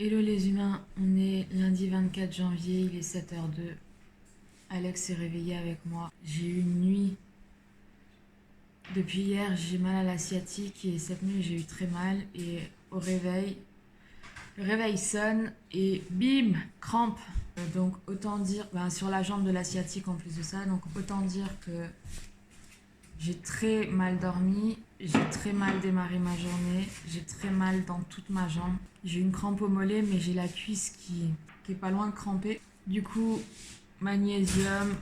Hello les humains, on est lundi 24 janvier, il est 7h02. Alex s'est réveillé avec moi. J'ai eu une nuit. Depuis hier, j'ai mal à la sciatique et cette nuit j'ai eu très mal. Et au réveil, le réveil sonne et bim, crampe. Donc autant dire, sur la jambe de la sciatique en plus de ça, donc autant dire que j'ai très mal dormi, j'ai très mal démarré ma journée, j'ai très mal dans toute ma jambe. J'ai une crampe au mollet, mais j'ai la cuisse qui est pas loin de cramper. Du coup, magnésium,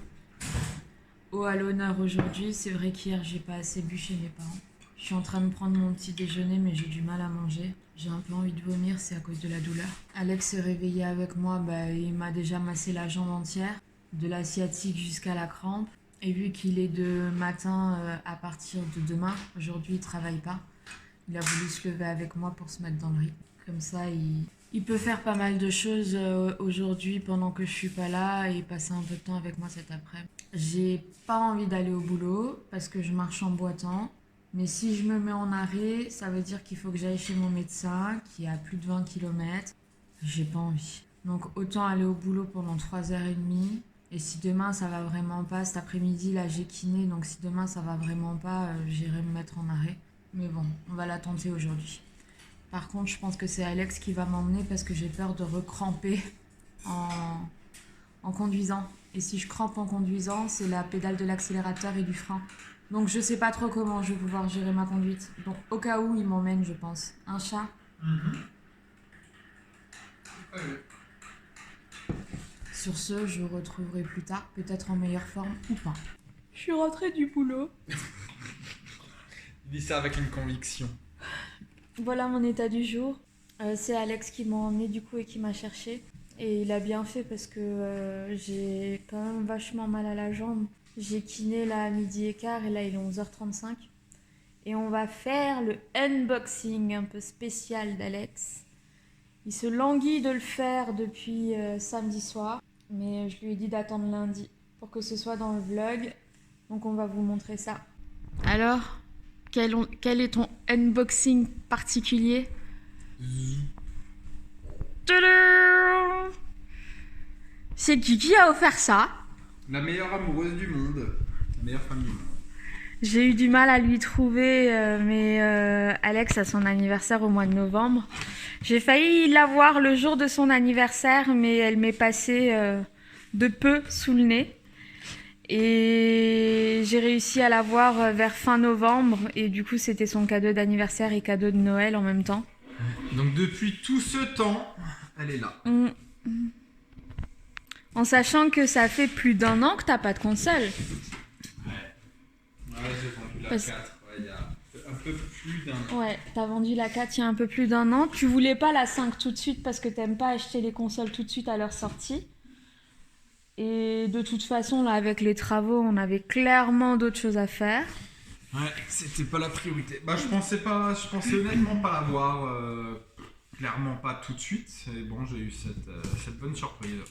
eau à l'honneur aujourd'hui. C'est vrai qu'hier, j'ai pas assez bu chez mes parents. Je suis en train de prendre mon petit déjeuner, mais j'ai du mal à manger. J'ai un peu envie de vomir, c'est à cause de la douleur. Alex s'est réveillé avec moi, il m'a déjà massé la jambe entière, de la sciatique jusqu'à la crampe. Et vu qu'il est de matin à partir de demain, aujourd'hui il travaille pas, il a voulu se lever avec moi pour se mettre dans le rythme. Comme ça, il peut faire pas mal de choses aujourd'hui pendant que je suis pas là et passer un peu de temps avec moi cet après-midi. J'ai pas envie d'aller au boulot parce que je marche en boitant. Mais si je me mets en arrêt, ça veut dire qu'il faut que j'aille chez mon médecin qui est à plus de 20 km. J'ai pas envie. Donc autant aller au boulot pendant 3h30. Et si demain ça va vraiment pas, cet après-midi là j'ai kiné, donc si demain ça va vraiment pas, j'irai me mettre en arrêt. Mais bon, on va la tenter aujourd'hui. Par contre, je pense que c'est Alex qui va m'emmener parce que j'ai peur de recramper en, en conduisant. Et si je crampe en conduisant, c'est la pédale de l'accélérateur et du frein. Donc je sais pas trop comment je vais pouvoir gérer ma conduite. Donc au cas où, il m'emmène, je pense. Un chat. Sur ce, je vous retrouverai plus tard, peut-être en meilleure forme ou pas. Je suis rentrée du boulot. Il dit ça avec une conviction. Voilà mon état du jour. C'est Alex qui m'a emmené du coup et qui m'a cherché. Et il a bien fait parce que j'ai quand même vachement mal à la jambe. J'ai kiné là à midi et quart et là il est 11h35. Et on va faire le unboxing un peu spécial d'Alex. Il se languit de le faire depuis samedi soir. Mais je lui ai dit d'attendre lundi pour que ce soit dans le vlog. Donc on va vous montrer ça. Alors, quel est ton unboxing particulier ? Tadam ! C'est qui a offert ça ? La meilleure amoureuse du monde. La meilleure femme du monde. J'ai eu du mal à lui trouver, mais Alex a son anniversaire au mois de novembre. J'ai failli l'avoir le jour de son anniversaire, mais elle m'est passée de peu sous le nez. Et j'ai réussi à l'avoir vers fin novembre, et du coup c'était son cadeau d'anniversaire et cadeau de Noël en même temps. Donc depuis tout ce temps, elle est là. En sachant que ça fait plus d'1 an que t'as pas de console. Ouais, j'ai vendu la 4, il y a un peu plus d'1 an. Ouais, t'as vendu la 4 il y a un peu plus d'1 an. Tu voulais pas la 5 tout de suite parce que t'aimes pas acheter les consoles tout de suite à leur sortie. Et de toute façon, là, avec les travaux, on avait clairement d'autres choses à faire. Ouais, c'était pas la priorité. Je pensais honnêtement pas l'avoir, clairement pas tout de suite. Et bon, j'ai eu cette bonne surprise.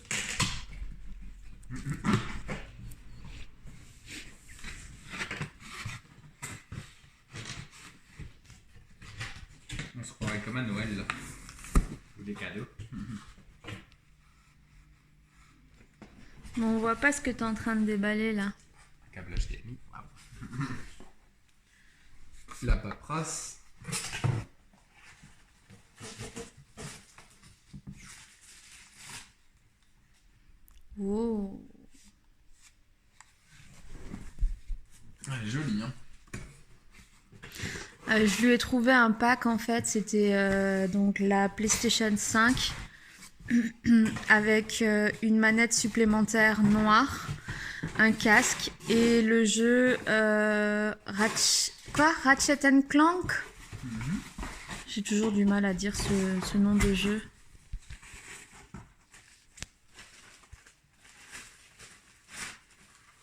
On se croirait comme à Noël là. Ou des cadeaux. Mais on voit pas ce que t'es en train de déballer là. Un câble HDMI. La paperasse. Oh. Elle est jolie, hein. Je lui ai trouvé un pack en fait, c'était donc la PlayStation 5 avec une manette supplémentaire noire, un casque et le jeu Ratchet and Clank. J'ai toujours du mal à dire ce nom de jeu.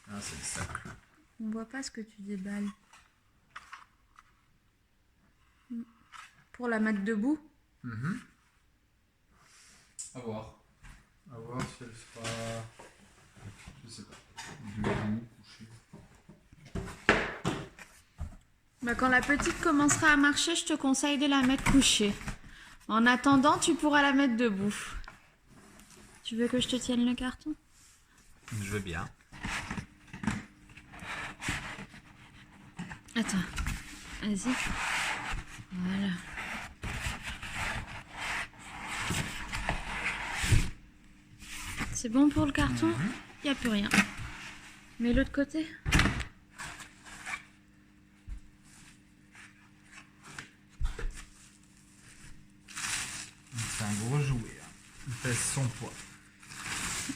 Ah, c'est le sac. On voit pas ce que tu déballes. Pour la mettre debout. À voir. À voir si elle sera. Je sais pas. Debout, couchée. Quand la petite commencera à marcher, je te conseille de la mettre couchée. En attendant, tu pourras la mettre debout. Tu veux que je te tienne le carton? Je veux bien. Attends. Vas-y. Voilà. C'est bon pour le carton? Il n'y a plus rien. Mais l'autre côté? C'est un gros jouet. Hein. Il pèse son poids.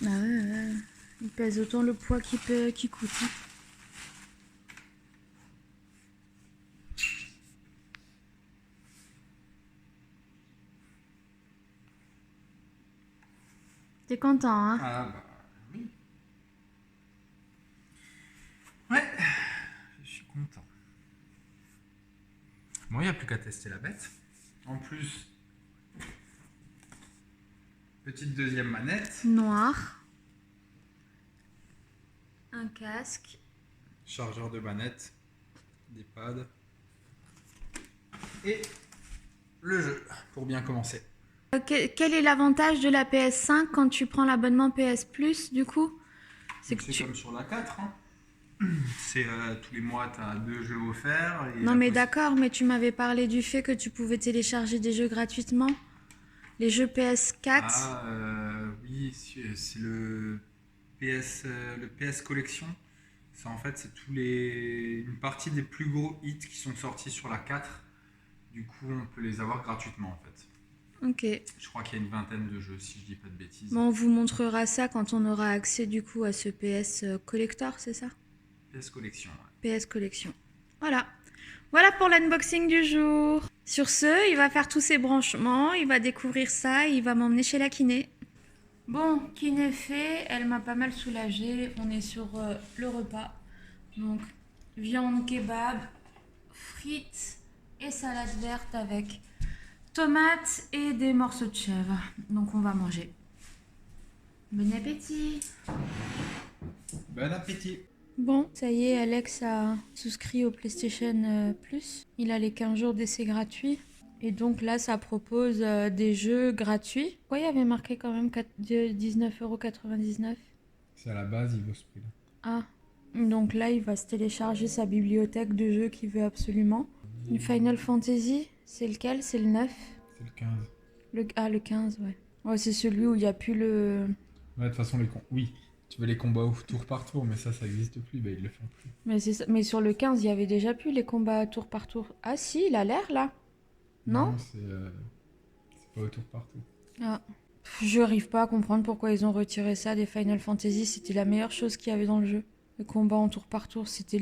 Ah ouais. Il pèse autant le poids qu'il coûte. Hein. T'es content, hein? Ah bah oui. Ouais, je suis content. Bon, il n'y a plus qu'à tester la bête. En plus, petite deuxième manette. Noir. Un casque. Chargeur de manette. Des pads. Et le jeu, pour bien commencer. Quel est l'avantage de la PS5 quand tu prends l'abonnement PS Plus, du coup? C'est comme sur la 4. Hein. C'est tous les mois, tu as 2 jeux offerts. Et Non mais d'accord, mais tu m'avais parlé du fait que tu pouvais télécharger des jeux gratuitement. Les jeux PS4. Ah, oui, c'est le PS Collection. Ça, en fait, c'est une partie des plus gros hits qui sont sortis sur la 4. Du coup, on peut les avoir gratuitement, en fait. Ok. Je crois qu'il y a une vingtaine de jeux, si je dis pas de bêtises. Bon, on vous montrera ça quand on aura accès du coup à ce PS Collector, c'est ça? PS Collection, ouais. PS Collection. Voilà. Voilà pour l'unboxing du jour. Sur ce, il va faire tous ses branchements, il va découvrir ça, il va m'emmener chez la kiné. Bon, kiné fait, elle m'a pas mal soulagée. On est sur le repas. Donc, viande kebab, frites et salade verte avec tomates et des morceaux de chèvre. Donc, on va manger. Bon appétit! Bon appétit! Bon, ça y est, Alex a souscrit au PlayStation Plus. Il a les 15 jours d'essai gratuits. Et donc là, ça propose des jeux gratuits. Pourquoi il y avait marqué quand même 19,99 €? C'est à la base, il vaut ce prix-là. Ah, donc là, il va se télécharger sa bibliothèque de jeux qu'il veut absolument. Le Final Fantasy, c'est lequel? C'est le 9? C'est le 15. Le 15, ouais. Ouais, c'est celui où il n'y a plus le... Ouais, de toute façon, oui. Tu veux les combats au tour par tour, mais ça n'existe plus, bah ils le font plus. Mais, mais sur le 15, il y avait déjà plus les combats tour par tour. Ah si, il a l'air là. Non, c'est pas au tour par tour. Ah. Je n'arrive pas à comprendre pourquoi ils ont retiré ça des Final Fantasy. C'était la meilleure chose qu'il y avait dans le jeu. Le combat en tour par tour, c'était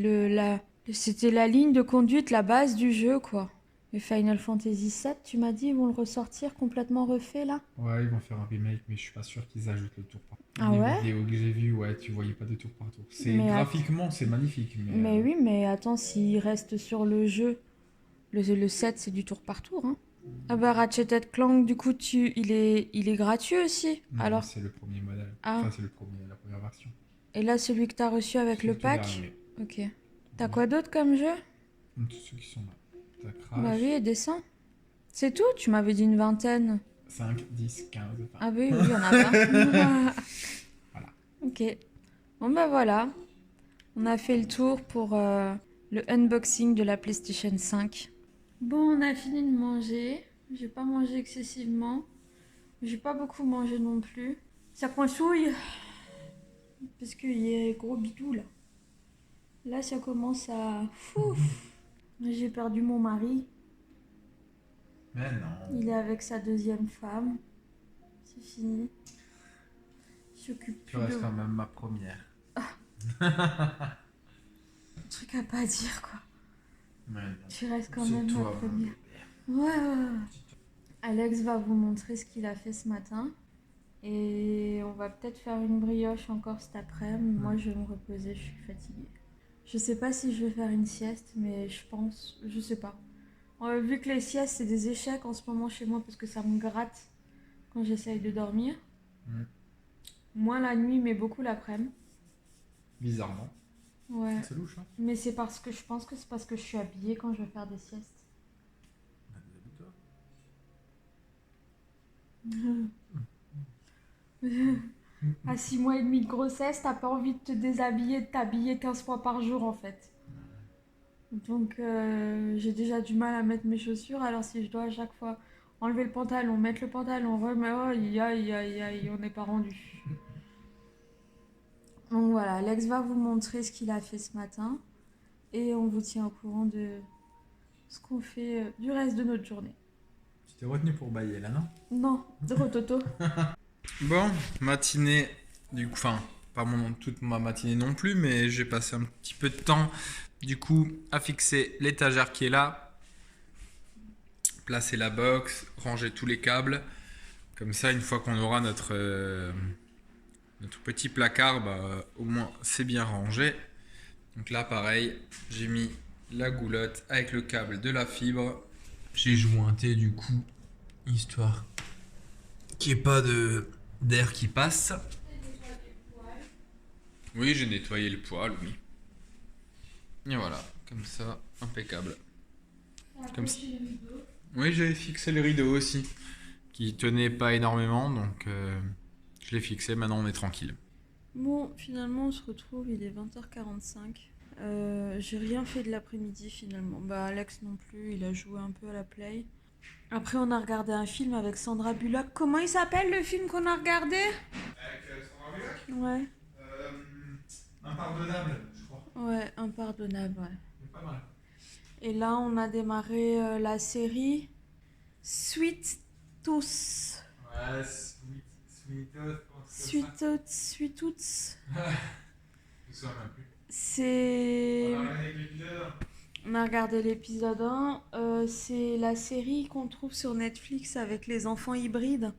c'était la ligne de conduite, la base du jeu, quoi. Et Final Fantasy 7, tu m'as dit, ils vont le ressortir complètement refait, là? Ouais, ils vont faire un remake, mais je suis pas sûr qu'ils ajoutent le tour par tour. Ah ouais? Les vidéos que j'ai vues, ouais, tu voyais pas de tour par tour. Mais graphiquement, c'est magnifique. Mais oui, mais attends, s'il reste sur le jeu, le 7, c'est du tour par tour, hein. Ah bah Ratchet Clank, du coup, il est gratuit aussi. Non, Alors, c'est le premier modèle. Ah. Enfin, c'est la première version. Et là, celui que t'as reçu avec C'est le tout pack? dernier. Ok. T'as quoi d'autre comme jeu? Tous ceux qui sont là. T'as Crash. Bah oui, et descend. C'est tout? Tu m'avais dit une vingtaine. 5, 10, 15, 20. Ah oui, oui, il y en a 20. Voilà. Ok. Bon bah voilà. On a fait le tour pour le unboxing de la PlayStation 5. Bon, on a fini de manger. J'ai pas mangé excessivement. J'ai pas beaucoup mangé non plus. Ça coinsouille. Parce qu'il y a gros bidou là. Là, ça commence à... Fouf. J'ai perdu mon mari. Mais non. Il est avec sa deuxième femme. C'est fini. Il s'occupe Tu plus restes de... quand même ma première. Truc à pas dire quoi. Mais non. Tu restes quand C'est même toi, ma mon première. bébé. Ouais. Alex va vous montrer ce qu'il a fait ce matin. Et on va peut-être faire une brioche encore cet après-midi. Moi, je vais me reposer, je suis fatiguée. Je sais pas si je vais faire une sieste, mais je pense, je sais pas. Vu que les siestes, c'est des échecs en ce moment chez moi parce que ça me gratte quand j'essaye de dormir. Moins la nuit, mais beaucoup l'après-midi. Bizarrement. Ouais. C'est louche, hein. Mais c'est parce que je pense que c'est parce que je suis habillée quand je vais faire des siestes. À 6 mois et demi de grossesse, t'as pas envie de te déshabiller, de t'habiller 15 fois par jour en fait. Donc j'ai déjà du mal à mettre mes chaussures, alors si je dois à chaque fois enlever le pantalon, mettre le pantalon, remettre, oh, aïe aïe aïe aïe, on n'est pas rendu. Donc voilà, Alex va vous montrer ce qu'il a fait ce matin et on vous tient au courant de ce qu'on fait du reste de notre journée. Tu t'es retenu pour bailler là, non? Non, de rototo. Bon, matinée, du coup, enfin, pas toute ma matinée non plus, mais j'ai passé un petit peu de temps, du coup, à fixer l'étagère qui est là, placer la box, ranger tous les câbles. Comme ça, une fois qu'on aura notre petit placard, bah, au moins c'est bien rangé. Donc là, pareil, j'ai mis la goulotte avec le câble de la fibre. J'ai jointé du coup, histoire qu'il n'y ait pas d'air qui passe. Oui, j'ai nettoyé le poêle, oui. Et voilà, comme ça, impeccable. Comme ça. Oui, j'avais fixé le rideau aussi, qui tenait pas énormément, donc je l'ai fixé, maintenant on est tranquille. Bon, finalement, on se retrouve, il est 20h45. J'ai rien fait de l'après-midi finalement. Bah, Alex non plus, il a joué un peu à la play. Après, on a regardé un film avec Sandra Bullock. Comment il s'appelle le film qu'on a regardé? Avec Sandra Bullock Ouais. Impardonnable, je crois. Ouais, Impardonnable, ouais. C'est pas mal. Et là, on a démarré la série Sweet Tooth. Ouais, Sweet Sweet Tooth. Je me souviens même plus. C'est. On a regardé l'épisode. On a regardé l'épisode 1. C'est la série qu'on trouve sur Netflix avec les enfants hybrides.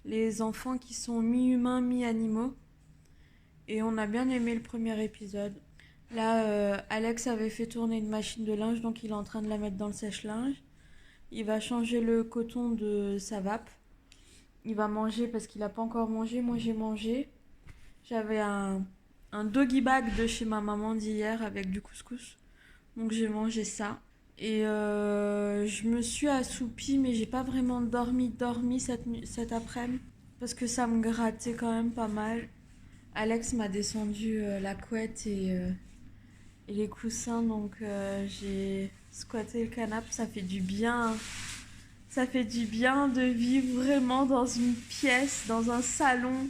Les enfants qui sont mi-humains, mi-animaux. Et on a bien aimé le premier épisode. Là, Alex avait fait tourner une machine de linge, donc il est en train de la mettre dans le sèche-linge. Il va changer le coton de sa vape. Il va manger parce qu'il n'a pas encore mangé. Moi, j'ai mangé. J'avais un doggy bag de chez ma maman d'hier avec du couscous. Donc j'ai mangé ça. Et je me suis assoupie, mais j'ai pas vraiment dormi cet après-midi. Parce que ça me grattait quand même pas mal. Alex m'a descendu la couette et les coussins, donc j'ai squatté le canapé. Ça fait du bien. Ça fait du bien de vivre vraiment dans une pièce, dans un salon,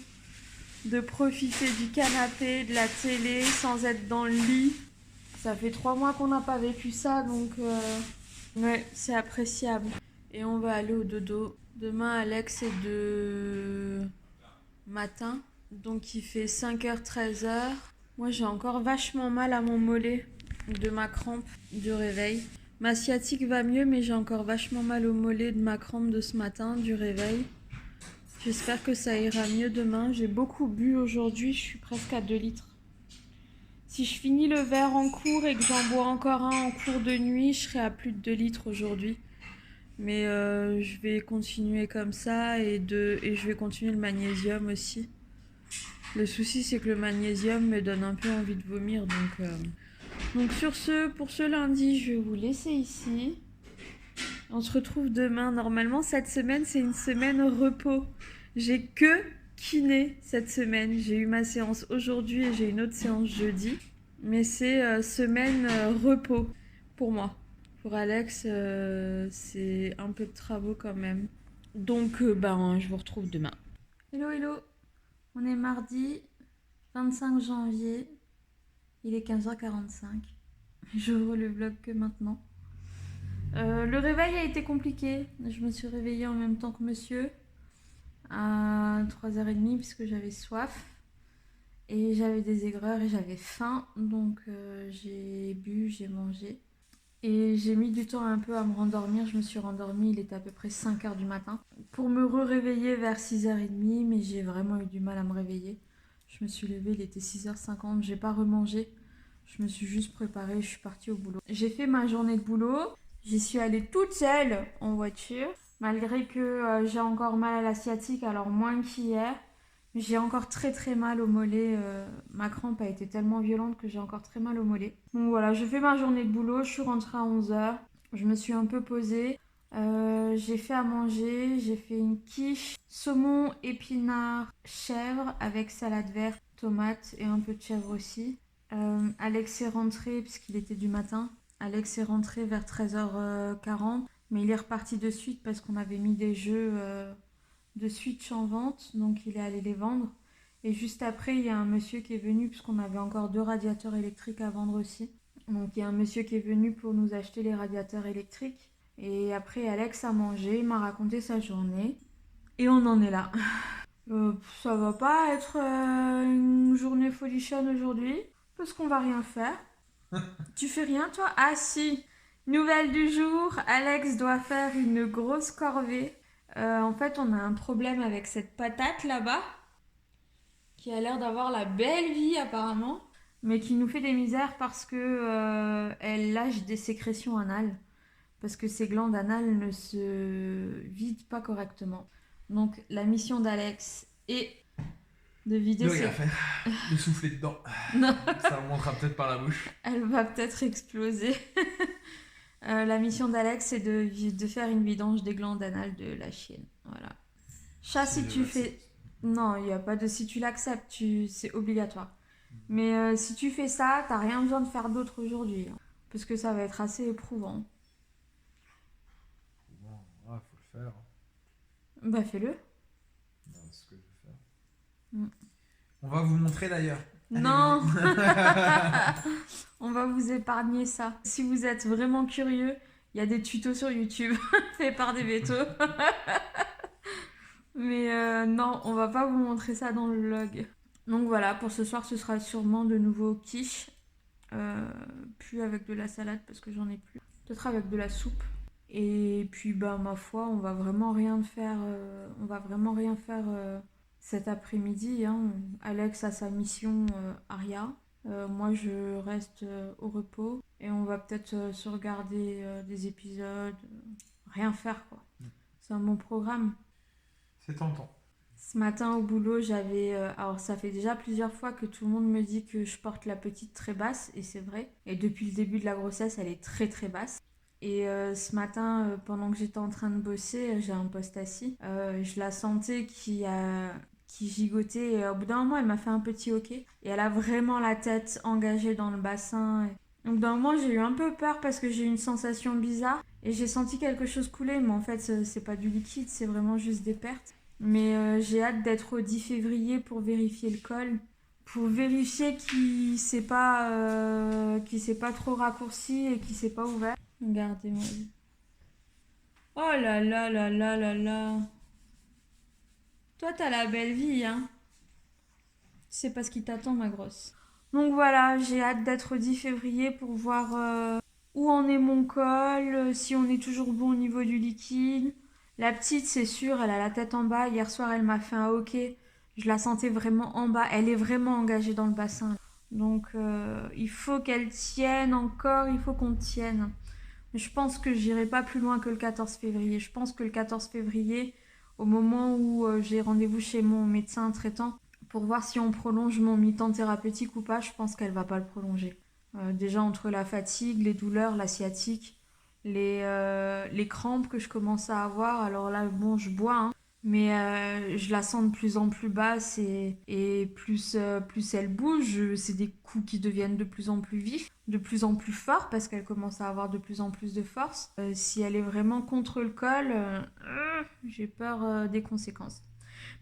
de profiter du canapé, de la télé, sans être dans le lit. Ça fait 3 mois qu'on n'a pas vécu ça, donc ouais, c'est appréciable. Et on va aller au dodo. Demain, Alex est de matin, donc il fait 5h, 13h. Moi, j'ai encore vachement mal à mon mollet de ma crampe du réveil. Ma sciatique va mieux, mais j'ai encore vachement mal au mollet de ma crampe de ce matin, du réveil. J'espère que ça ira mieux demain. J'ai beaucoup bu aujourd'hui, je suis presque à 2 litres. Si je finis le verre en cours et que j'en bois encore un en cours de nuit, je serai à plus de 2 litres aujourd'hui. Mais je vais continuer comme ça et je vais continuer le magnésium aussi. Le souci, c'est que le magnésium me donne un peu envie de vomir. Donc sur ce, pour ce lundi, je vais vous laisser ici. On se retrouve demain. Normalement, cette semaine, c'est une semaine repos. J'ai que kiné cette semaine. J'ai eu ma séance aujourd'hui et j'ai une autre séance jeudi. Mais c'est semaine repos pour moi. Pour Alex, c'est un peu de travaux quand même. Donc, je vous retrouve demain. Hello, hello. On est mardi 25 janvier. Il est 15h45. J'ouvre le vlog que maintenant. Le réveil a été compliqué. Je me suis réveillée en même temps que monsieur à 3h30 puisque j'avais soif et j'avais des aigreurs et j'avais faim. Donc j'ai bu, j'ai mangé. Et j'ai mis du temps un peu à me rendormir. Je me suis rendormie, il était à peu près 5h du matin. Pour me réveiller vers 6h30, mais j'ai vraiment eu du mal à me réveiller. Je me suis levée, il était 6h50, j'ai pas remangé. Je me suis juste préparée, je suis partie au boulot. J'ai fait ma journée de boulot. J'y suis allée toute seule en voiture. Malgré que j'ai encore mal à la sciatique, alors moins qu'hier. J'ai encore très très mal au mollet. Ma crampe a été tellement violente que j'ai encore très mal au mollet. Donc voilà, je fais ma journée de boulot. Je suis rentrée à 11h. Je me suis un peu posée. J'ai fait à manger, j'ai fait une quiche, saumon, épinards, chèvre avec salade verte, tomate et un peu de chèvre aussi. Alex est rentré puisqu'il était du matin. Alex est rentré vers 13h40, mais il est reparti de suite parce qu'on avait mis des jeux de Switch en vente, donc il est allé les vendre. Et juste après, il y a un monsieur qui est venu puisqu'on avait encore 2 radiateurs électriques à vendre aussi. Donc il y a un monsieur qui est venu pour nous acheter les radiateurs électriques. Et après, Alex a mangé, il m'a raconté sa journée. Et on en est là. Ça va pas être une journée folichonne aujourd'hui, parce qu'on va rien faire. Tu fais rien, toi? Ah si. Nouvelle du jour, Alex doit faire une grosse corvée. En fait, on a un problème avec cette patate là-bas, qui a l'air d'avoir la belle vie apparemment, mais qui nous fait des misères parce que elle lâche des sécrétions anales. Parce que ses glandes anales ne se vident pas correctement. Donc la mission d'Alex est de vider De ses... rien faire, de souffler dedans. Non, Ça remontera peut-être par la bouche. elle va peut-être exploser. La mission d'Alex est de faire une vidange des glandes anales de la chienne. Voilà. Chat, si tu fais... Non, il n'y a pas de si tu l'acceptes, c'est obligatoire. Mais si tu fais ça, t'as rien besoin de faire d'autre aujourd'hui. Hein, parce que ça va être assez éprouvant. Bon, ouais, faut le faire. Bah fais-le. Non, c'est ce que je vais faire. Mm. On va vous montrer d'ailleurs. Non. On va vous épargner ça. Si vous êtes vraiment curieux, il y a des tutos sur YouTube faits par des vétos. Mais non, on va pas vous montrer ça dans le vlog. Donc voilà, pour ce soir, ce sera sûrement de nouveau quiche. Plus avec de la salade parce que j'en ai plus. Peut-être avec de la soupe. Et puis bah ma foi, on va vraiment rien faire. On va vraiment rien faire cet après-midi. Hein. Alex a sa mission Aria. Moi je reste au repos. Et on va peut-être se regarder des épisodes. Rien faire quoi. C'est un bon programme. C'est tentant. Ce matin au boulot, j'avais... alors ça fait déjà plusieurs fois que tout le monde me dit que je porte la petite très basse, et c'est vrai. Et depuis le début de la grossesse, elle est très très basse. Et ce matin, pendant que j'étais en train de bosser, j'ai un poste assis. Je la sentais qui gigotait. Et au bout d'un moment, elle m'a fait un petit hoquet. Et elle a vraiment la tête engagée dans le bassin. Donc d'un moment, j'ai eu un peu peur parce que j'ai eu une sensation bizarre. Et j'ai senti quelque chose couler, mais en fait, c'est pas du liquide, c'est vraiment juste des pertes. Mais j'ai hâte d'être au 10 février pour vérifier le col. Pour vérifier qu'il s'est pas trop raccourci et qu'il s'est pas ouvert. Regardez-moi. Oh là là là là là là. Toi, t'as la belle vie, hein. C'est pas ce qui t'attend, ma grosse. Donc voilà, j'ai hâte d'être au 10 février pour voir où en est mon col, si on est toujours bon au niveau du liquide. La petite, c'est sûr, elle a la tête en bas. Hier soir, elle m'a fait un hoquet. Je la sentais vraiment en bas. Elle est vraiment engagée dans le bassin. Donc il faut qu'elle tienne encore, il faut qu'on tienne. Je pense que j'irai pas plus loin que le 14 février. Je pense que le 14 février, au moment où j'ai rendez-vous chez mon médecin traitant, pour voir si on prolonge mon mi-temps thérapeutique ou pas, je pense qu'elle va pas le prolonger. Déjà entre la fatigue, les douleurs, la sciatique, les crampes que je commence à avoir, alors là, bon, je bois, hein, mais je la sens de plus en plus basse et plus elle bouge, c'est des coups qui deviennent de plus en plus vifs, de plus en plus forts parce qu'elle commence à avoir de plus en plus de force. Si elle est vraiment contre le col, j'ai peur des conséquences.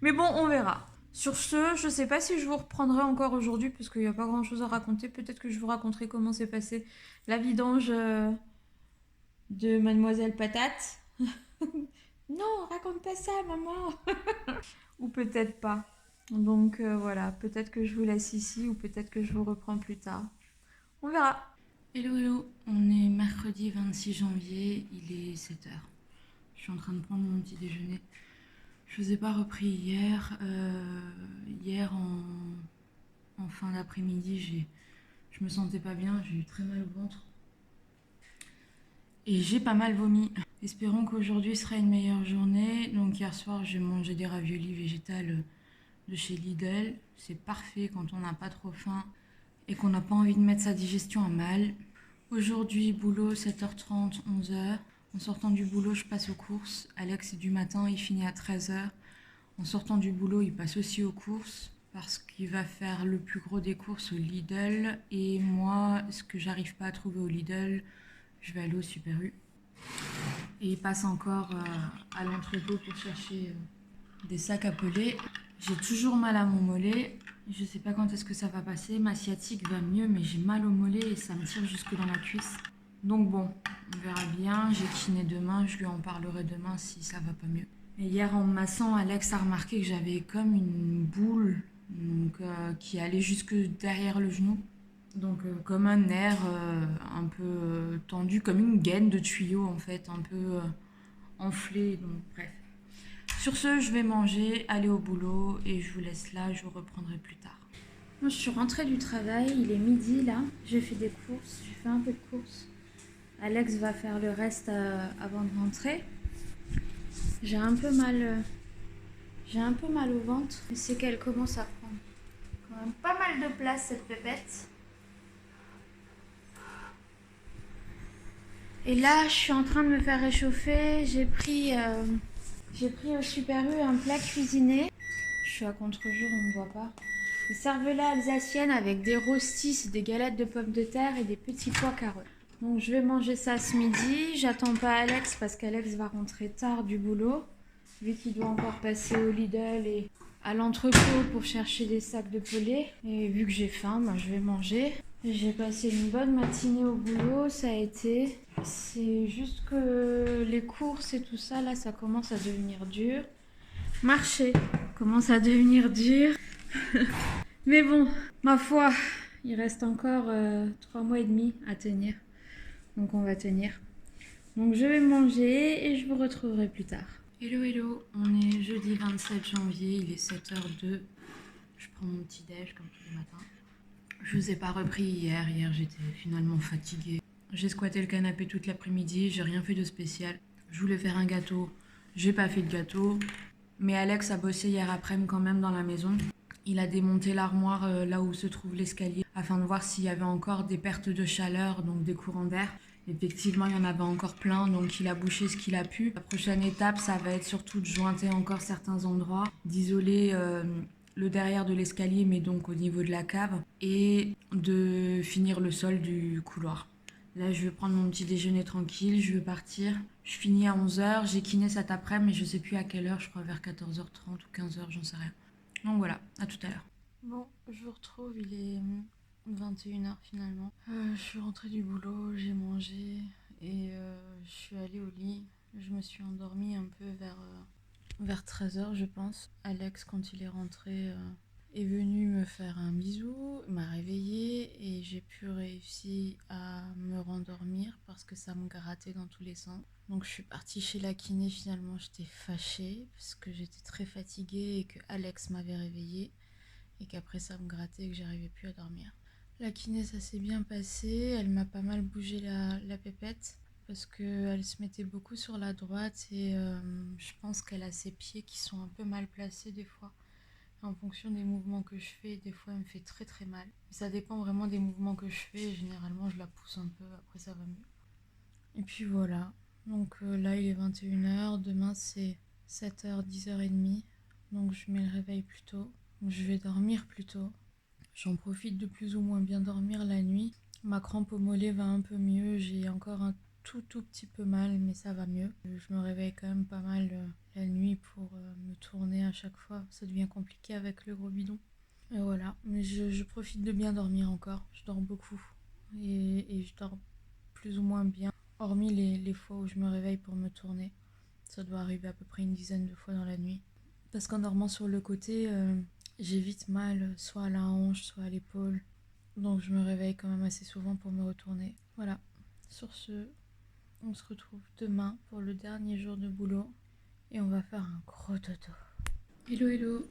Mais bon, on verra. Sur ce, je sais pas si je vous reprendrai encore aujourd'hui parce qu'il n'y a pas grand chose à raconter. Peut-être que je vous raconterai comment s'est passée la vidange de Mademoiselle Patate. Non, raconte pas ça, maman. Ou peut-être pas. Donc voilà, peut-être que je vous laisse ici ou peut-être que je vous reprends plus tard. On verra. Hello, hello, on est mercredi 26 janvier, il est 7h. Je suis en train de prendre mon petit déjeuner. Je vous ai pas repris hier. Hier, en fin d'après-midi, je me sentais pas bien, j'ai eu très mal au ventre. Et j'ai pas mal vomi. Espérons qu'aujourd'hui sera une meilleure journée. Donc hier soir, j'ai mangé des raviolis végétales de chez Lidl. C'est parfait quand on n'a pas trop faim et qu'on n'a pas envie de mettre sa digestion à mal. Aujourd'hui, boulot 7h30, 11h. En sortant du boulot, je passe aux courses. Alex est du matin, il finit à 13h. En sortant du boulot, il passe aussi aux courses parce qu'il va faire le plus gros des courses au Lidl. Et moi, ce que j'arrive pas à trouver au Lidl, je vais aller au Super U. Et il passe encore à l'entrepôt pour chercher des sacs à peler. J'ai toujours mal à mon mollet. Je sais pas quand est-ce que ça va passer. Ma sciatique va mieux, mais j'ai mal au mollet et ça me tire jusque dans la cuisse. Donc bon, on verra bien. J'ai kiné demain, je lui en parlerai demain si ça va pas mieux. Et hier, en me massant, Alex a remarqué que j'avais comme une boule donc, qui allait jusque derrière le genou. Donc comme un nerf un peu tendu, comme une gaine de tuyau en fait, un peu enflée. Donc bref. Sur ce, je vais manger, aller au boulot et je vous laisse là, je vous reprendrai plus tard. Moi, je suis rentrée du travail, il est midi là. J'ai fait des courses, j'ai fait un peu de courses. Alex va faire le reste avant de rentrer. J'ai un peu mal au ventre. C'est qu'elle commence à prendre quand même pas mal de place cette pépette. Et là, je suis en train de me faire réchauffer. J'ai pris au Super U un plat cuisiné. Je suis à contre-jour, on ne voit pas. Des cervelas alsaciennes avec des rostis, des galettes de pommes de terre et des petits pois carottes. Donc je vais manger ça ce midi. J'attends pas Alex parce qu'Alex va rentrer tard du boulot. Vu qu'il doit encore passer au Lidl et à l'entrepôt pour chercher des sacs de pelés. Et vu que j'ai faim, je vais manger. J'ai passé une bonne matinée au boulot, ça a été. C'est juste que les courses et tout ça, là, ça commence à devenir dur. Marcher commence à devenir dur. Mais bon, ma foi, il reste encore 3 mois et demi à tenir. Donc on va tenir. Donc je vais manger et je vous retrouverai plus tard. Hello, hello, on est jeudi 27 janvier, il est 7h02. Je prends mon petit déj comme tous les matins. Je vous ai pas repris hier j'étais finalement fatiguée. J'ai squatté le canapé toute l'après-midi, j'ai rien fait de spécial. Je voulais faire un gâteau, j'ai pas fait de gâteau. Mais Alex a bossé hier après-midi quand même dans la maison. Il a démonté l'armoire là où se trouve l'escalier afin de voir s'il y avait encore des pertes de chaleur, donc des courants d'air. Effectivement, il y en avait encore plein, donc il a bouché ce qu'il a pu. La prochaine étape, ça va être surtout de jointer encore certains endroits, d'isoler le derrière de l'escalier, mais donc au niveau de la cave, et de finir le sol du couloir. Là, je vais prendre mon petit déjeuner tranquille, je vais partir. Je finis à 11h, j'ai kiné cet après-midi, mais je sais plus à quelle heure, je crois vers 14h30 ou 15h, j'en sais rien. Donc voilà, à tout à l'heure. Bon, je vous retrouve, il est 21h finalement. Je suis rentrée du boulot, j'ai mangé et je suis allée au lit. Je me suis endormie un peu vers 13h je pense. Alex, quand il est rentré, est venu me faire un bisou, m'a réveillée et j'ai pu réussir à me rendormir parce que ça me grattait dans tous les sens. Donc je suis partie chez la kiné, finalement j'étais fâchée parce que j'étais très fatiguée et que Alex m'avait réveillée et qu'après ça me grattait et que j'arrivais plus à dormir. La kiné, ça s'est bien passé, elle m'a pas mal bougé la pépette parce qu'elle se mettait beaucoup sur la droite et je pense qu'elle a ses pieds qui sont un peu mal placés des fois. En fonction des mouvements que je fais, des fois elle me fait très très mal. Mais ça dépend vraiment des mouvements que je fais et généralement je la pousse un peu, après ça va mieux. Et puis voilà, donc là il est 21h, demain c'est 7h, 10h30, donc je mets le réveil plus tôt. Donc je vais dormir plus tôt. J'en profite de plus ou moins bien dormir la nuit. Ma crampe au mollet va un peu mieux, j'ai encore un tout petit peu mal, mais ça va mieux. Je me réveille quand même pas mal la nuit pour me tourner à chaque fois. Ça devient compliqué avec le gros bidon. Et voilà, mais je profite de bien dormir encore. Je dors beaucoup et je dors plus ou moins bien. Hormis les fois où je me réveille pour me tourner. Ça doit arriver à peu près une dizaine de fois dans la nuit. Parce qu'en dormant sur le côté, j'ai vite mal, soit à la hanche, soit à l'épaule. Donc je me réveille quand même assez souvent pour me retourner. Voilà, sur ce, on se retrouve demain pour le dernier jour de boulot. Et on va faire un gros dodo. Hello, hello.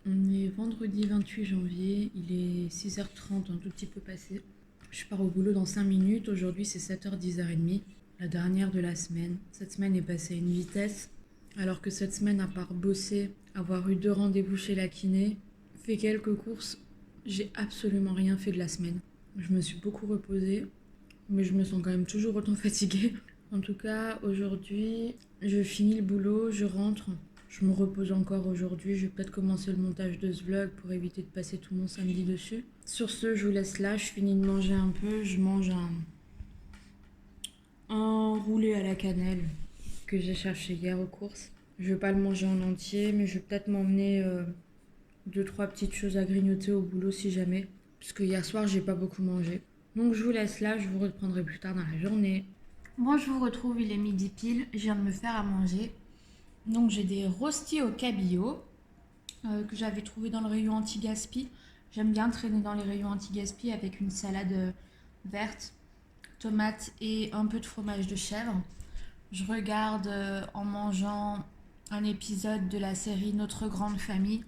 On est vendredi 28 janvier, il est 6h30, un tout petit peu passé. Je pars au boulot dans 5 minutes, aujourd'hui c'est 7h, 10h30, la dernière de la semaine. Cette semaine est passée à une vitesse, alors que cette semaine, à part bosser, avoir eu 2 rendez-vous chez la kiné, fait quelques courses, j'ai absolument rien fait de la semaine. Je me suis beaucoup reposée, mais je me sens quand même toujours autant fatiguée. En tout cas, aujourd'hui, je finis le boulot, je rentre. Je me repose encore aujourd'hui. Je vais peut-être commencer le montage de ce vlog pour éviter de passer tout mon samedi dessus. Sur ce, je vous laisse là. Je finis de manger un peu. Je mange un roulé à la cannelle que j'ai cherché hier aux courses. Je vais pas le manger en entier, mais je vais peut-être m'emmener 2-3 petites choses à grignoter au boulot si jamais. Puisque hier soir, j'ai pas beaucoup mangé. Donc je vous laisse là. Je vous reprendrai plus tard dans la journée. Bon, je vous retrouve, il est midi pile, je viens de me faire à manger. Donc j'ai des rostis au cabillaud que j'avais trouvé dans le rayon anti-gaspi. J'aime bien traîner dans les rayons anti-gaspi avec une salade verte, tomate et un peu de fromage de chèvre. Je regarde en mangeant un épisode de la série Notre Grande Famille.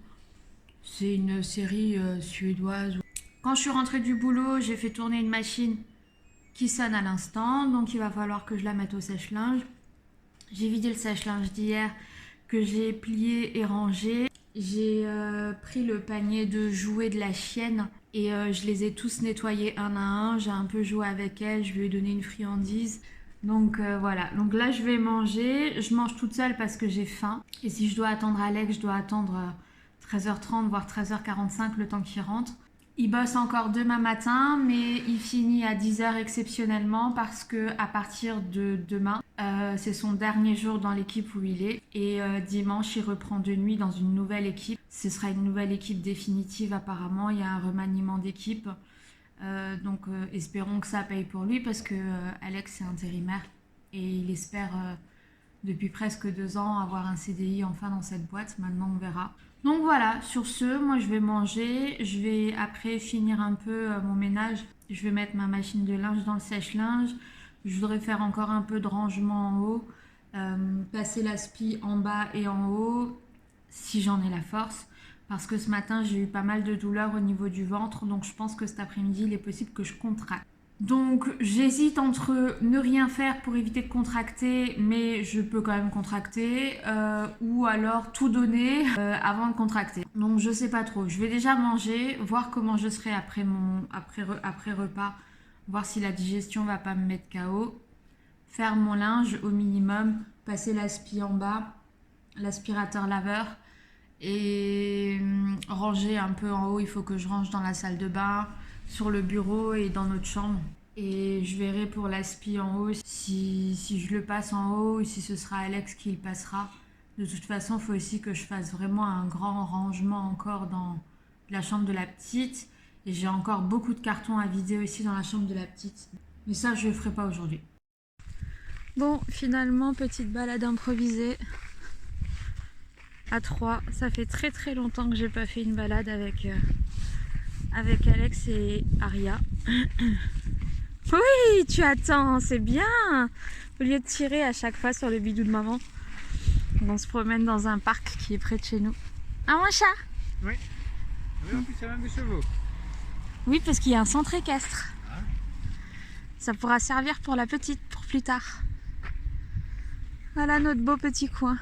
C'est une série suédoise. Quand je suis rentrée du boulot, j'ai fait tourner une machine qui sonne à l'instant, donc il va falloir que je la mette au sèche-linge. J'ai vidé le sèche-linge d'hier que j'ai plié et rangé. J'ai pris le panier de jouets de la chienne et je les ai tous nettoyés un à un. J'ai un peu joué avec elle, je lui ai donné une friandise. Donc voilà, donc là je vais manger. Je mange toute seule parce que j'ai faim. Et si je dois attendre Alex, je dois attendre 13h30 voire 13h45 le temps qu'il rentre. Il bosse encore demain matin, mais il finit à 10h exceptionnellement parce que à partir de demain, c'est son dernier jour dans l'équipe où il est. Et dimanche, il reprend de nuit dans une nouvelle équipe. Ce sera une nouvelle équipe définitive apparemment. Il y a un remaniement d'équipe. Donc espérons que ça paye pour lui parce que Alex est intérimaire. Et il espère depuis presque 2 ans avoir un CDI enfin dans cette boîte. Maintenant, on verra. Donc voilà, sur ce, moi je vais manger, je vais après finir un peu mon ménage, je vais mettre ma machine de linge dans le sèche-linge, je voudrais faire encore un peu de rangement en haut, passer l'aspi en bas et en haut, si j'en ai la force, parce que ce matin j'ai eu pas mal de douleurs au niveau du ventre, donc je pense que cet après-midi il est possible que je contracte. Donc j'hésite entre ne rien faire pour éviter de contracter, mais je peux quand même contracter, ou alors tout donner avant de contracter. Donc je sais pas trop. Je vais déjà manger, voir comment je serai après repas, voir si la digestion va pas me mettre KO. Faire mon linge au minimum, passer l'aspi en bas, l'aspirateur laveur et ranger un peu en haut. Il faut que je range dans la salle de bain, sur le bureau et dans notre chambre. Et je verrai pour l'aspi en haut si je le passe en haut ou si ce sera Alex qui le passera. De toute façon, il faut aussi que je fasse vraiment un grand rangement encore dans la chambre de la petite. Et j'ai encore beaucoup de cartons à vider aussi dans la chambre de la petite. Mais ça, je ne le ferai pas aujourd'hui. Bon, finalement, petite balade improvisée à 3. Ça fait très très longtemps que j'ai pas fait une balade avec Alex et Aria. Oui, tu attends, c'est bien. Au lieu de tirer à chaque fois sur le bidou de maman, on se promène dans un parc qui est près de chez nous. Ah, mon chat? Oui. Oui, en plus, il y a même des chevaux. Oui, parce qu'il y a un centre équestre. Ah. Ça pourra servir pour la petite, pour plus tard. Voilà notre beau petit coin.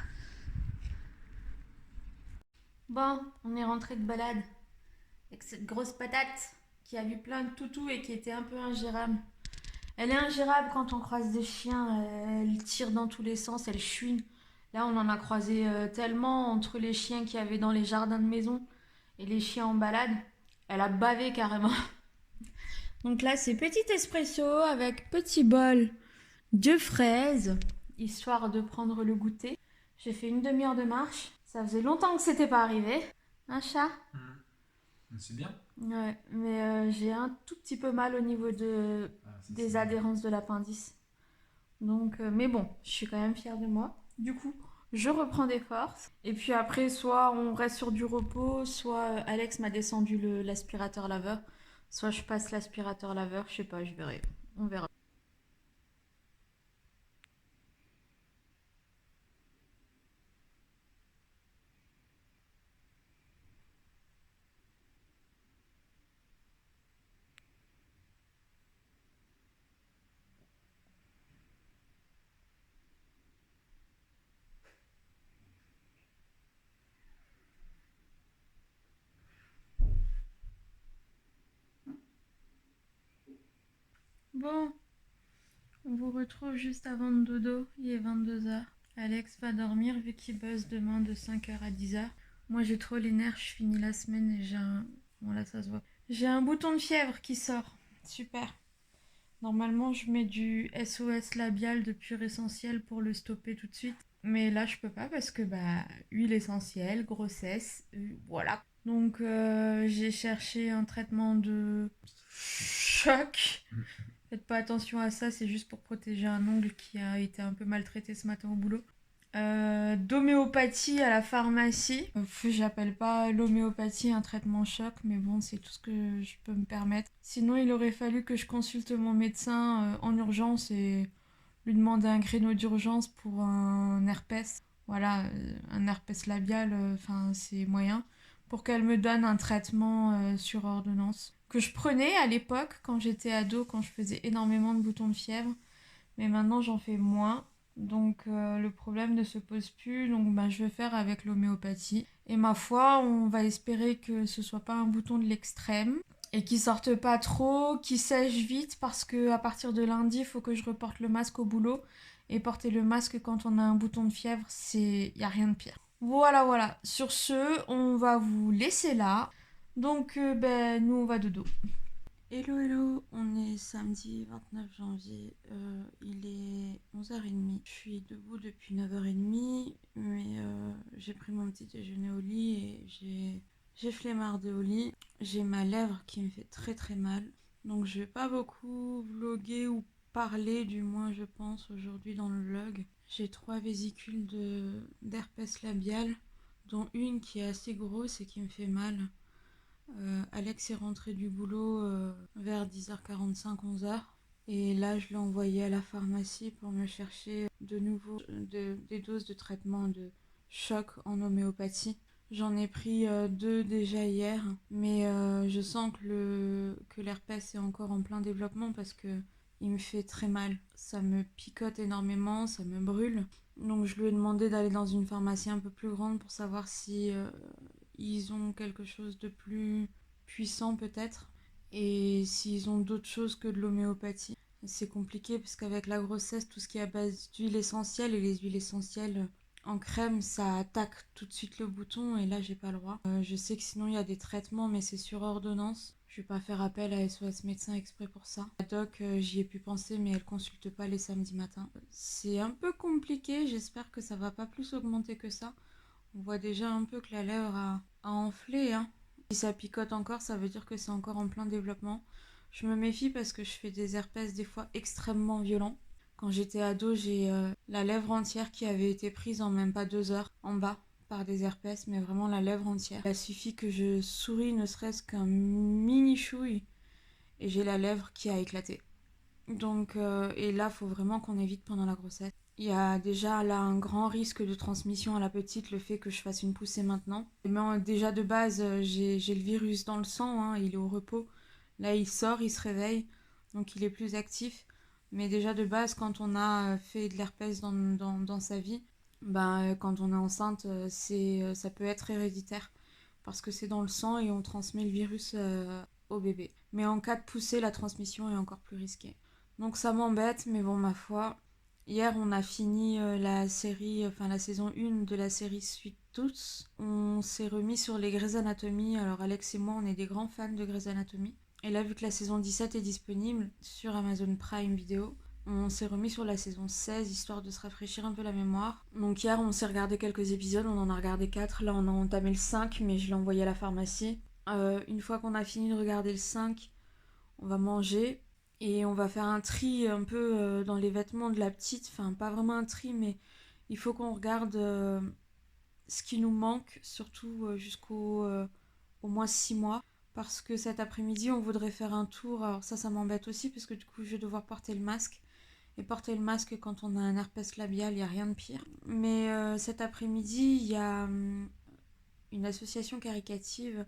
Bon, on est rentré de balade avec cette grosse patate qui a vu plein de toutous et qui était un peu ingérable. Elle est ingérable quand on croise des chiens, elle tire dans tous les sens, elle chouine. Là, on en a croisé tellement entre les chiens qu'il y avait dans les jardins de maison et les chiens en balade. Elle a bavé carrément. Donc là, c'est petit espresso avec petit bol de fraises, histoire de prendre le goûter. J'ai fait une demi-heure de marche. Ça faisait longtemps que c'était pas arrivé. Un chat? C'est bien. Ouais, mais j'ai un tout petit peu mal au niveau des adhérences de l'appendice. Donc, mais bon, je suis quand même fière de moi. Du coup, je reprends des forces. Et puis après, soit on reste sur du repos, soit Alex m'a descendu l'aspirateur laveur. Soit je passe l'aspirateur laveur, je sais pas, je verrai. On verra. Bon, On vous retrouve juste avant le dodo, il est 22h. Alex va dormir vu qu'il bosse demain de 5h à 10h. Moi j'ai trop les nerfs, je finis la semaine et j'ai un... Bon là ça se voit. J'ai un bouton de fièvre qui sort. Super. Normalement je mets du SOS labial de Pure Essentiel pour le stopper tout de suite. Mais là je peux pas parce que huile essentielle, grossesse, voilà. Donc j'ai cherché un traitement de choc. Faites pas attention à ça, c'est juste pour protéger un ongle qui a été un peu maltraité ce matin au boulot. D'homéopathie à la pharmacie. J'appelle pas l'homéopathie un traitement choc, mais bon, c'est tout ce que je peux me permettre. Sinon, il aurait fallu que je consulte mon médecin en urgence et lui demander un créneau d'urgence pour un herpès. Voilà, un herpès labial, c'est moyen. Pour qu'elle me donne un traitement sur ordonnance. Que je prenais à l'époque, quand j'étais ado, quand je faisais énormément de boutons de fièvre. Mais maintenant, j'en fais moins. Donc le problème ne se pose plus. Donc je vais faire avec l'homéopathie. Et ma foi, on va espérer que ce soit pas un bouton de l'extrême. Et qu'il sorte pas trop, qu'il sèche vite. Parce que à partir de lundi, il faut que je reporte le masque au boulot. Et porter le masque quand on a un bouton de fièvre, y a rien de pire. Voilà. Sur ce, on va vous laisser là. Donc, nous, on va dodo. Hello, on est samedi 29 janvier, il est 11h30. Je suis debout depuis 9h30, mais j'ai pris mon petit déjeuner au lit et j'ai flemmardé au lit. J'ai ma lèvre qui me fait très très mal, donc je vais pas beaucoup vlogger ou parler, du moins je pense, aujourd'hui dans le vlog. J'ai 3 vésicules d'herpès labial, dont une qui est assez grosse et qui me fait mal. Alex est rentré du boulot vers 10h45, 11h. Et là, je l'ai envoyé à la pharmacie pour me chercher de nouveau des doses de traitement de choc en homéopathie. J'en ai pris 2 déjà hier, mais je sens que l'herpès est encore en plein développement parce que il me fait très mal. Ça me picote énormément, ça me brûle. Donc je lui ai demandé d'aller dans une pharmacie un peu plus grande pour savoir si ils ont quelque chose de plus puissant peut-être, et s'ils ont d'autres choses que de l'homéopathie. C'est compliqué parce qu'avec la grossesse, tout ce qui est à base d'huile essentielle, et les huiles essentielles en crème, ça attaque tout de suite le bouton, et là j'ai pas le droit. Je sais que sinon il y a des traitements, mais c'est sur ordonnance. Je vais pas faire appel à SOS médecin exprès pour ça. La doc, j'y ai pu penser, mais elle consulte pas les samedis matins. C'est un peu compliqué, j'espère que ça va pas plus augmenter que ça. On voit déjà un peu que la lèvre a enflé, hein. Si ça picote encore, ça veut dire que c'est encore en plein développement. Je me méfie parce que je fais des herpès des fois extrêmement violents. Quand j'étais ado, j'ai la lèvre entière qui avait été prise en même pas 2 heures en bas par des herpès, mais vraiment la lèvre entière. Il suffit que je souris ne serait-ce qu'un mini chouille et j'ai la lèvre qui a éclaté. Donc, et là, faut vraiment qu'on évite pendant la grossesse. Il y a déjà là un grand risque de transmission à la petite, le fait que je fasse une poussée maintenant. Mais déjà de base, j'ai le virus dans le sang, hein, il est au repos. Là, il sort, il se réveille, donc il est plus actif. Mais déjà de base, quand on a fait de l'herpès dans sa vie, quand on est enceinte, ça peut être héréditaire. Parce que c'est dans le sang et on transmet le virus au bébé. Mais en cas de poussée, la transmission est encore plus risquée. Donc ça m'embête, mais bon, ma foi. Hier, on a fini la saison 1 de la série Sweet Tooth. On s'est remis sur les Grey's Anatomy. Alors Alex et moi, on est des grands fans de Grey's Anatomy. Et là, vu que la saison 17 est disponible sur Amazon Prime Video, on s'est remis sur la saison 16, histoire de se rafraîchir un peu la mémoire. Donc hier, on s'est regardé quelques épisodes, on en a regardé 4. Là, on a entamé le 5, mais je l'ai envoyé à la pharmacie. Une fois qu'on a fini de regarder le 5, on va manger. Et on va faire un tri un peu dans les vêtements de la petite. Enfin, pas vraiment un tri, mais il faut qu'on regarde ce qui nous manque, surtout jusqu'au au moins 6 mois. Parce que cet après-midi, on voudrait faire un tour. Alors ça m'embête aussi, parce que du coup, je vais devoir porter le masque. Et porter le masque quand on a un herpès labial, il n'y a rien de pire. Mais cet après-midi, il y a une association caritative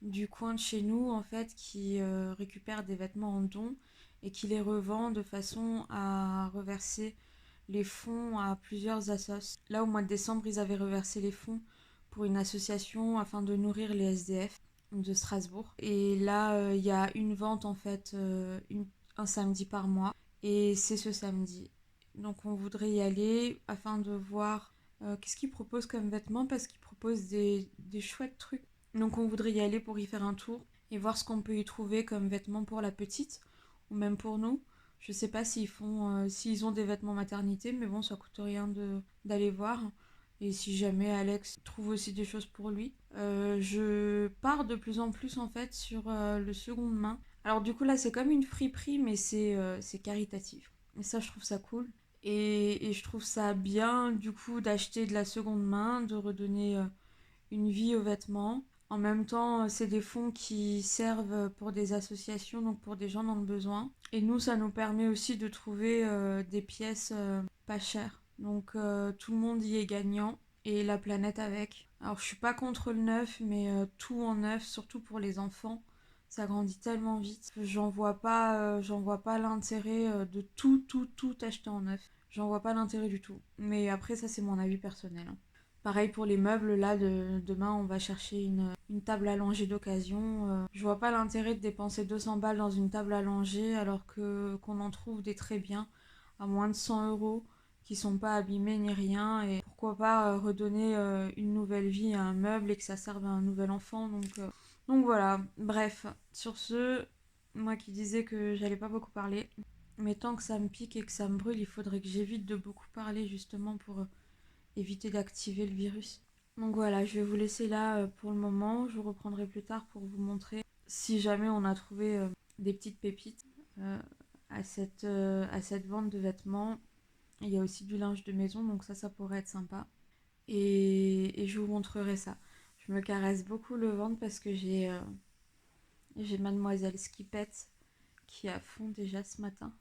du coin de chez nous, en fait, qui récupère des vêtements en don et qui les revend de façon à reverser les fonds à plusieurs assos. Là, au mois de décembre, ils avaient reversé les fonds pour une association afin de nourrir les SDF de Strasbourg. Et là, il y a une vente, en fait, un samedi par mois. Et c'est ce samedi. Donc on voudrait y aller afin de voir qu'est-ce qu'ils proposent comme vêtements, parce qu'ils proposent des chouettes trucs. Donc on voudrait y aller pour y faire un tour et voir ce qu'on peut y trouver comme vêtements pour la petite, ou même pour nous. Je sais pas s'ils ont des vêtements maternité, mais bon, ça coûte rien d'aller voir. Et si jamais Alex trouve aussi des choses pour lui. Je pars de plus en plus en fait sur le seconde main. Alors du coup là c'est comme une friperie, mais c'est caritatif. Et ça je trouve ça cool. Et je trouve ça bien du coup d'acheter de la seconde main, de redonner une vie aux vêtements. En même temps, c'est des fonds qui servent pour des associations, donc pour des gens dans le besoin. Et nous, ça nous permet aussi de trouver des pièces pas chères. Donc tout le monde y est gagnant et la planète avec. Alors je suis pas contre le neuf, mais tout en neuf, surtout pour les enfants, ça grandit tellement vite. J'en vois pas l'intérêt de tout acheter en neuf. J'en vois pas l'intérêt du tout. Mais après, ça c'est mon avis personnel. Pareil pour les meubles, là, demain, on va chercher une table à langer d'occasion. Je vois pas l'intérêt de dépenser 200 balles dans une table à langer alors qu'on en trouve des très bien à moins de 100 euros qui sont pas abîmés ni rien. Et pourquoi pas redonner une nouvelle vie à un meuble et que ça serve à un nouvel enfant. Donc voilà, bref, sur ce, moi qui disais que j'allais pas beaucoup parler, mais tant que ça me pique et que ça me brûle, il faudrait que j'évite de beaucoup parler justement pour éviter d'activer le virus. Donc voilà, je vais vous laisser là pour le moment. Je vous reprendrai plus tard pour vous montrer si jamais on a trouvé des petites pépites à cette vente de vêtements. Il y a aussi du linge de maison, donc ça pourrait être sympa. Et je vous montrerai ça. Je me caresse beaucoup le ventre parce que j'ai mademoiselle Skipette qui est à fond déjà ce matin.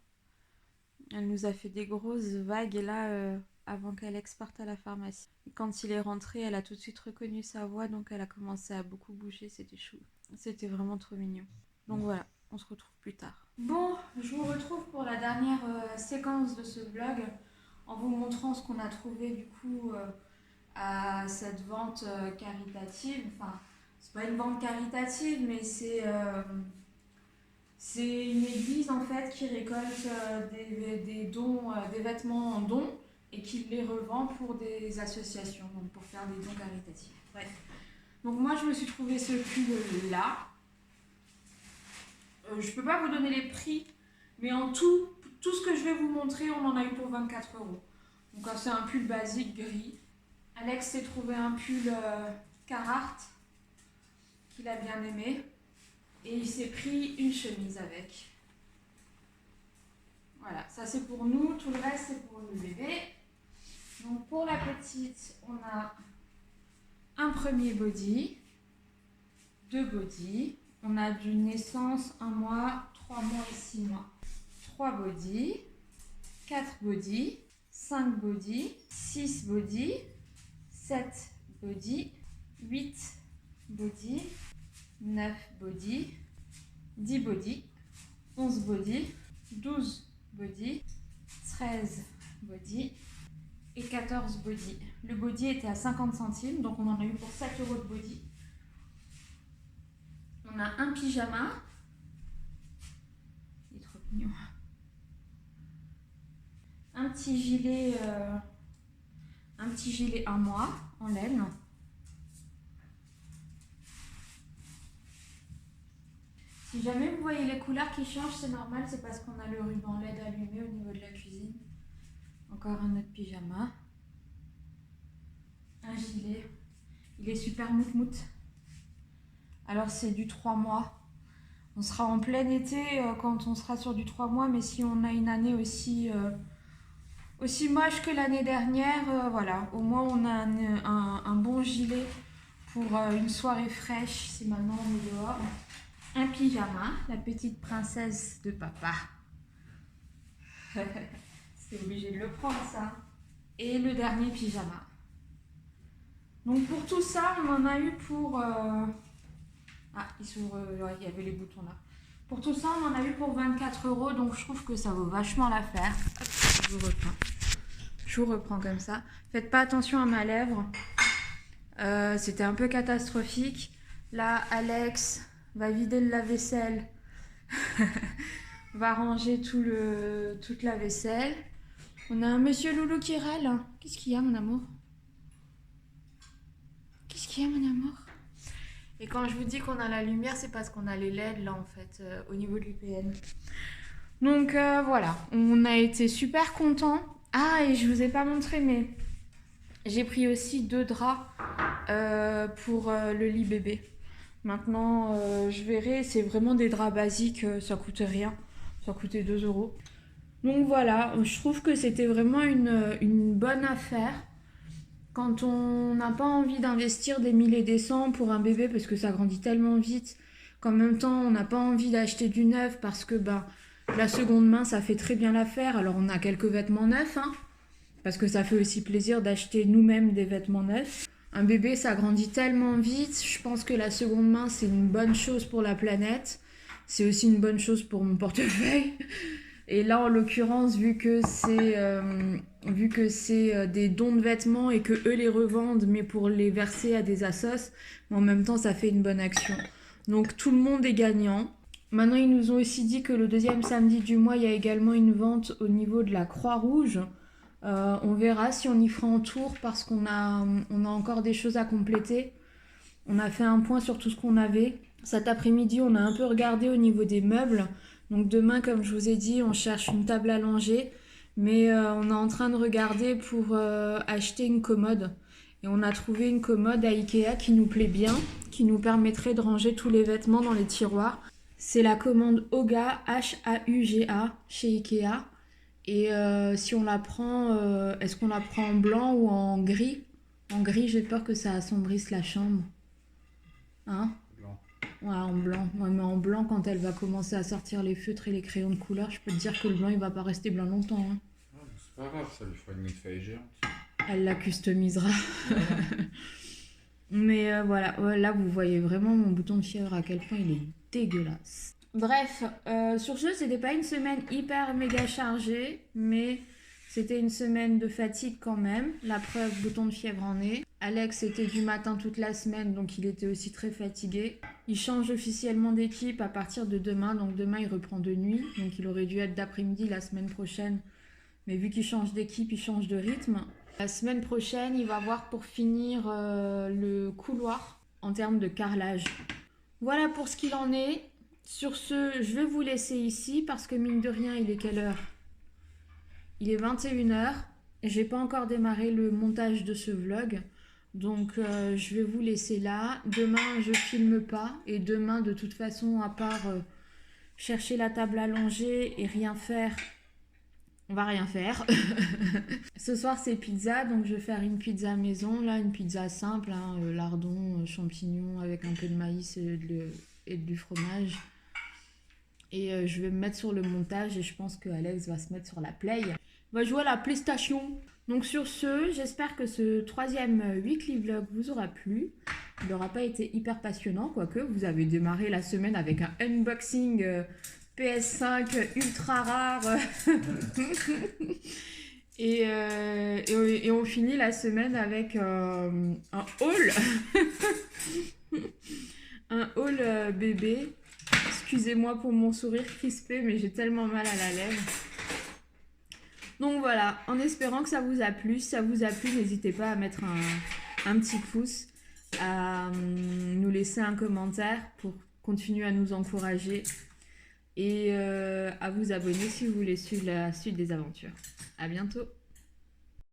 Elle nous a fait des grosses vagues là avant qu'Alex parte à la pharmacie. Et quand il est rentré, elle a tout de suite reconnu sa voix, donc elle a commencé à beaucoup bouger, c'était chou. C'était vraiment trop mignon. Donc voilà, on se retrouve plus tard. Bon, je vous retrouve pour la dernière séquence de ce vlog, en vous montrant ce qu'on a trouvé du coup à cette vente caritative. Enfin, c'est pas une vente caritative, mais c'est une église en fait qui récolte des dons, des vêtements en dons et qui les revend pour des associations, donc pour faire des dons caritatifs. Bref. Donc moi je me suis trouvé ce pull là. Je peux pas vous donner les prix, mais en tout ce que je vais vous montrer, on en a eu pour 24 euros. Donc c'est un pull basique gris. Alex s'est trouvé un pull Carhartt qu'il a bien aimé. Et il s'est pris une chemise avec. Voilà, ça c'est pour nous, tout le reste c'est pour le bébé. Donc pour la petite, on a un premier body, 2 body, on a du naissance 1 mois, 3 mois et 6 mois. 3 body, 4 body, 5 body, 6 body, 7 body, 8 body, 9 body, 10 body, 11 body, 12 body, 13 body et 14 body. Le body était à 50 centimes, donc on en a eu pour 7 euros de body. On a un pyjama. Il est trop mignon. Un petit gilet 1 mois en laine. Si jamais vous voyez les couleurs qui changent, c'est normal, c'est parce qu'on a le ruban LED allumé au niveau de la cuisine. Encore un autre pyjama. Un gilet. Il est super mout-mout. Alors c'est du 3 mois. On sera en plein été quand on sera sur du 3 mois, mais si on a une année aussi moche que l'année dernière, voilà. Au moins on a un bon gilet pour une soirée fraîche si maintenant on est dehors. Un pyjama, la petite princesse de papa. C'est obligé de le prendre ça. Et le dernier pyjama. Donc pour tout ça, on en a eu pour... Ah, il s'ouvre, ouais, il y avait les boutons là. Pour tout ça, on en a eu pour 24 euros, donc je trouve que ça vaut vachement l'affaire. Je vous reprends comme ça. Faites pas attention à ma lèvre. C'était un peu catastrophique. Là, Alex va vider le lave-vaisselle On va ranger toute la vaisselle. On a un monsieur Loulou qui râle. Qu'est-ce qu'il y a, mon amour? Qu'est-ce qu'il y a, mon amour? Et quand je vous dis qu'on a la lumière, c'est parce qu'on a les LED là en fait, au niveau de l'UPN. Donc voilà, on a été super contents. Ah, et je vous ai pas montré, mais j'ai pris aussi 2 draps pour le lit bébé. Maintenant, je verrai, c'est vraiment des draps basiques, ça coûtait rien. Ça coûtait 2 €. Donc voilà, je trouve que c'était vraiment une bonne affaire. Quand on n'a pas envie d'investir des 1000 et des cents pour un bébé parce que ça grandit tellement vite, qu'en même temps on n'a pas envie d'acheter du neuf parce que la seconde main ça fait très bien l'affaire. Alors on a quelques vêtements neufs, hein, parce que ça fait aussi plaisir d'acheter nous-mêmes des vêtements neufs. Un bébé ça grandit tellement vite, je pense que la seconde main c'est une bonne chose pour la planète. C'est aussi une bonne chose pour mon portefeuille. Et là, en l'occurrence, vu que c'est des dons de vêtements et que eux les revendent, mais pour les verser à des assos, en même temps, ça fait une bonne action. Donc, tout le monde est gagnant. Maintenant, ils nous ont aussi dit que le 2e samedi du mois, il y a également une vente au niveau de la Croix-Rouge. On verra si on y fera en tour parce qu'on a encore des choses à compléter. On a fait un point sur tout ce qu'on avait. Cet après-midi, on a un peu regardé au niveau des meubles. Donc demain, comme je vous ai dit, on cherche une table à langer. Mais on est en train de regarder pour acheter une commode. Et on a trouvé une commode à Ikea qui nous plaît bien, qui nous permettrait de ranger tous les vêtements dans les tiroirs. C'est la commode Hauga, H-A-U-G-A, chez Ikea. Et si on la prend, est-ce qu'on la prend en blanc ou en gris? En gris, j'ai peur que ça assombrisse la chambre. Hein? Blanc. Ouais, en blanc. Ouais, mais en blanc, quand elle va commencer à sortir les feutres et les crayons de couleur, je peux te dire que le blanc, il va pas rester blanc longtemps. Hein. Ah, c'est pas grave, ça lui fera une feuille géante. Elle la customisera. Mais voilà, ouais, là, vous voyez vraiment mon bouton de fièvre à quel point il est dégueulasse. Bref, sur ce, c'était pas une semaine hyper méga chargée, mais c'était une semaine de fatigue quand même. La preuve, bouton de fièvre en est. Alex était du matin toute la semaine, donc il était aussi très fatigué. Il change officiellement d'équipe à partir de demain, donc demain il reprend de nuit. Donc il aurait dû être d'après-midi la semaine prochaine, mais vu qu'il change d'équipe, il change de rythme. La semaine prochaine, il va voir pour finir le couloir en termes de carrelage. Voilà pour ce qu'il en est. Sur ce, je vais vous laisser ici parce que mine de rien, il est quelle heure? Il est 21h. J'ai pas encore démarré le montage de ce vlog. Donc je vais vous laisser là. Demain, je filme pas. Et demain, de toute façon, à part chercher la table à langer et rien faire, on va rien faire. Ce soir, c'est pizza. Donc je vais faire une pizza maison. Là, une pizza simple. Hein, lardons, champignons avec un peu de maïs et du fromage. Et je vais me mettre sur le montage. Et je pense que Alex va se mettre sur la play. On va jouer à la PlayStation. Donc sur ce, j'espère que ce 3e weekly vlog vous aura plu. Il n'aura pas été hyper passionnant, quoique vous avez démarré la semaine avec un unboxing PS5 ultra rare. et on finit la semaine avec un haul. Un haul bébé. Excusez-moi pour mon sourire crispé, mais j'ai tellement mal à la lèvre. Donc voilà, en espérant que ça vous a plu. Si ça vous a plu, n'hésitez pas à mettre un petit pouce, à nous laisser un commentaire pour continuer à nous encourager et à vous abonner si vous voulez suivre la suite des aventures. À bientôt!